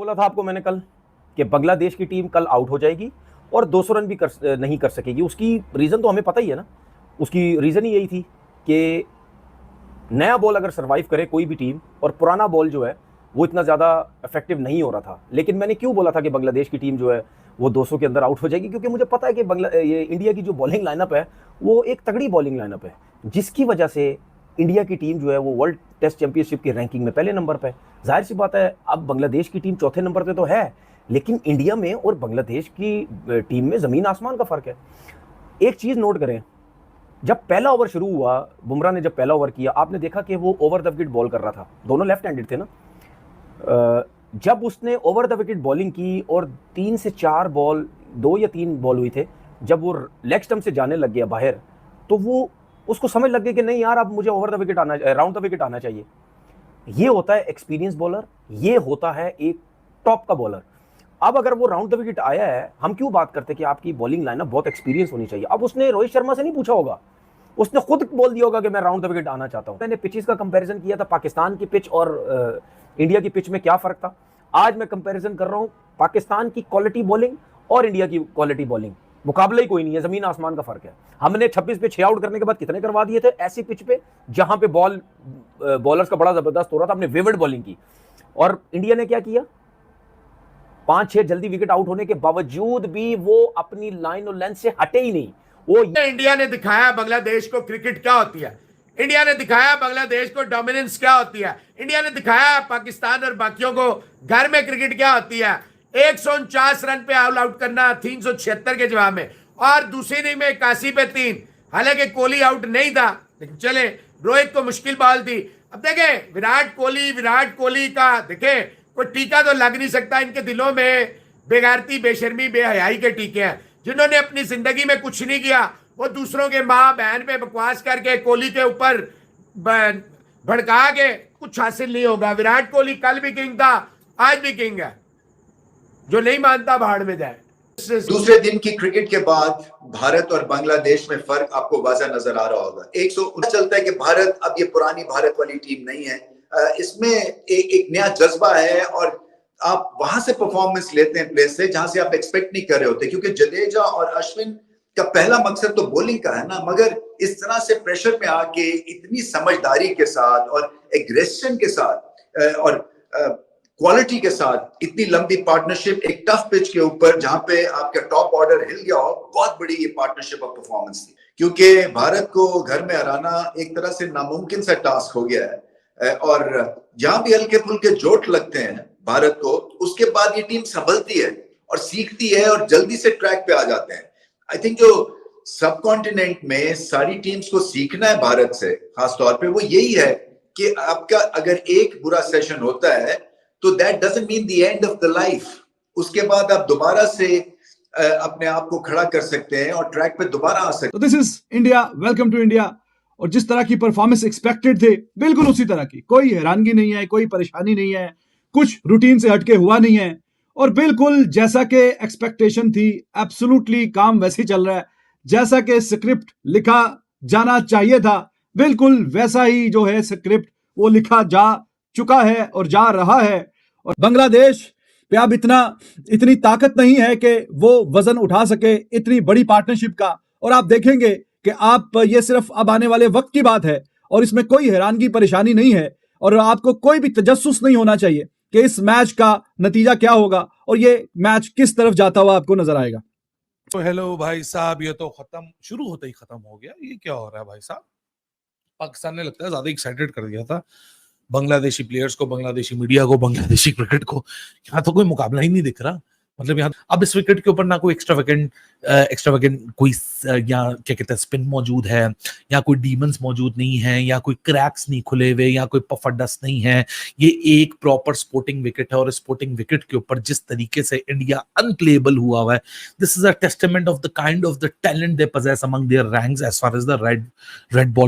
बोला था आपको मैंने कल कि बांग्लादेश की टीम कल आउट हो जाएगी और 200 रन भी नहीं कर सकेगी। उसकी रीज़न तो हमें पता ही है ना। उसकी रीज़न ही यही थी कि नया बॉल अगर सर्वाइव करे कोई भी टीम, और पुराना बॉल जो है वो इतना ज़्यादा इफेक्टिव नहीं हो रहा था। लेकिन मैंने क्यों बोला था कि बांग्लादेश की टीम जो है वो 200 के अंदर आउट हो जाएगी, क्योंकि मुझे पता है कि ये इंडिया की जो बॉलिंग लाइनअप है वो एक तगड़ी बॉलिंग लाइनअप है, जिसकी वजह से इंडिया की टीम जो है वो वर्ल्ड टेस्ट चैंपियनशिप की रैंकिंग में पहले नंबर पे। जाहिर सी बात है, अब बांग्लादेश की टीम चौथे नंबर पे तो है, लेकिन इंडिया में और बांग्लादेश की टीम में ज़मीन आसमान का फ़र्क है। एक चीज़ नोट करें, जब पहला ओवर शुरू हुआ, बुमराह ने जब पहला ओवर किया, आपने देखा कि वो ओवर द विकेट बॉल कर रहा था। दोनों लेफ्ट हैंडेड थे ना। जब उसने ओवर द विकेट बॉलिंग की और 3 से 4 बॉल, 2 या 3 बॉल हुई थे, जब वो लेग स्टंप से जाने लग गया बाहर, तो वो उसको समझ लग गई कि नहीं यार, अब मुझे ओवर द विकेट आना, राउंड द विकेट आना चाहिए। ये होता है एक्सपीरियंस बॉलर, ये होता है एक टॉप का बॉलर। अब अगर वो राउंड द विकेट आया है, हम क्यों बात करते कि आपकी बॉलिंग लाइनअप बहुत एक्सपीरियंस होनी चाहिए। अब उसने रोहित शर्मा से नहीं पूछा होगा, उसने खुद बोल दिया होगा कि मैं राउंड द विकेट आना चाहता हूं। मैंने पिचेस का कंपैरिजन किया था, पाकिस्तान की पिच और इंडिया की पिच में क्या फर्क था। आज मैं कंपैरिजन कर रहा हूं पाकिस्तान की क्वालिटी बॉलिंग और इंडिया की क्वालिटी बॉलिंग, मुकाबला ही कोई नहीं है, जमीन आसमान का फर्क है। हमने 26 पे 6 आउट करने के बाद कितने करवा दिए थे ऐसी पिच पे जहां पे बॉलर्स का बड़ा जबरदस्त हो रहा था। हमने विविड बॉलिंग की, और इंडिया ने क्या किया, 5-6 जल्दी विकेट आउट होने के बावजूद भी वो अपनी लाइन और लेंथ से हटे ही नहीं। वो इंडिया ने दिखाया बांग्लादेश को क्रिकेट क्या होती है, इंडिया ने दिखाया बांग्लादेश को डोमिनेंस क्या होती है, इंडिया ने दिखाया पाकिस्तान और बाकियों को घर में क्रिकेट क्या होती है। 149 रन पे ऑल आउट करना 376 के जवाब में, और दूसरी इनिंग में 81 पे 3। हालांकि कोहली आउट नहीं था, लेकिन चले, रोहित को मुश्किल बॉल थी। अब देखें विराट कोहली का देखें, कोई टीका तो लग नहीं सकता। इनके दिलों में बेगैरती, बेशर्मी, बेहयाई के टीके हैं। जिन्होंने अपनी जिंदगी में कुछ नहीं किया, वो दूसरों के माँ बहन पे बकवास करके कोहली के ऊपर भड़का के कुछ हासिल नहीं होगा। विराट कोहली कल भी किंग था, आज भी किंग है। जो नहीं मानता भाड़ में जाए। दूसरे दिन की क्रिकेट के बाद भारत और बांग्लादेश में फर्क आपको वाज़ा नजर आ रहा होगा। 100 चलता है कि भारत अब ये पुरानी भारत वाली टीम नहीं है, इसमें एक नया जज्बा है, और आप वहां से परफॉर्मेंस लेते हैं प्लेस से जहां से आप एक्सपेक्ट नहीं कर रहे होते, क्योंकि जडेजा और अश्विन का पहला मकसद तो बॉलिंग का है ना, मगर इस तरह से प्रेशर में आके इतनी समझदारी के साथ और एग्रेशन के साथ और क्वालिटी के साथ इतनी लंबी पार्टनरशिप एक टफ पिच के ऊपर जहां पे आपका टॉप ऑर्डर हिल गया हो, बहुत बड़ी ये पार्टनरशिप और परफॉर्मेंस थी। क्योंकि भारत को घर में हराना एक तरह से नामुमकिन सा टास्क हो गया है, और जहां भी हल्के फुल्के चोट लगते हैं भारत को, उसके बाद ये टीम संभलती है और सीखती है और जल्दी से ट्रैक पे आ जाते हैं। आई थिंक जो सब कॉन्टिनेंट में सारी टीम्स को सीखना है भारत से खासतौर पे, वो यही है कि आपका अगर एक बुरा सेशन होता है तो that doesn't mean the end of the life. उसके बाद आप दोबारा से अपने आप को खड़ा कर सकते हैं और ट्रैक पे दोबारा आ सकते हैं। तो this is India, welcome to India. और जिस तरह की परफॉर्मेंस एक्सपेक्टेड थे, बिल्कुल उसी तरह की, कोई हैरानगी नहीं है, कोई परेशानी नहीं है, कुछ रूटीन से हटके हुआ नहीं है, और बिल्कुल जैसा कि एक्सपेक्टेशन थी, एब्सोल्युटली काम वैसे ही चल रहा है। जैसा कि स्क्रिप्ट लिखा जाना चाहिए था, बिल्कुल वैसा ही जो है स्क्रिप्ट वो लिखा जा चुका है और जा रहा है। और बांग्लादेश पे अब इतनी ताकत नहीं है कि वो वजन उठा सके इतनी बड़ी पार्टनरशिप का। और आप देखेंगे कि आप ये सिर्फ अब आने वाले वक्त की बात है, और इसमें कोई हैरानगी परेशानी नहीं है, और आपको कोई भी तजस्सुस नहीं होना चाहिए कि इस मैच का नतीजा क्या होगा और ये मैच किस तरफ जाता हुआ आपको नजर आएगा। तो हेलो भाई साहब, ये तो खत्म, शुरू होते ही खत्म हो गया। ये क्या हो रहा है भाई साहब? पाकिस्तान ने लगता है ज्यादा एक्साइटेड कर दिया था बांग्लादेशी प्लेयर्स को, बांग्लादेशी मीडिया को, बांग्लादेशी क्रिकेट को। यहाँ तो कोई मुकाबला ही नहीं दिख रहा। मतलब यहाँ अब इस विकेट के ऊपर ना कोई एक्स्ट्रावेगेंट कोई या क्या कहते हैं स्पिन मौजूद है, या कोई डीमंस मौजूद नहीं है, या कोई क्रैक्स नहीं खुले हुए, या कोई पफर डस्ट नहीं है। ये एक प्रॉपर स्पोर्टिंग विकेट है, और स्पोर्टिंग विकेट के ऊपर जिस तरीके से इंडिया अनप्लेएबल हुआ है, this is a testament of the kind of the talent they possess among their ranks as far as the red ball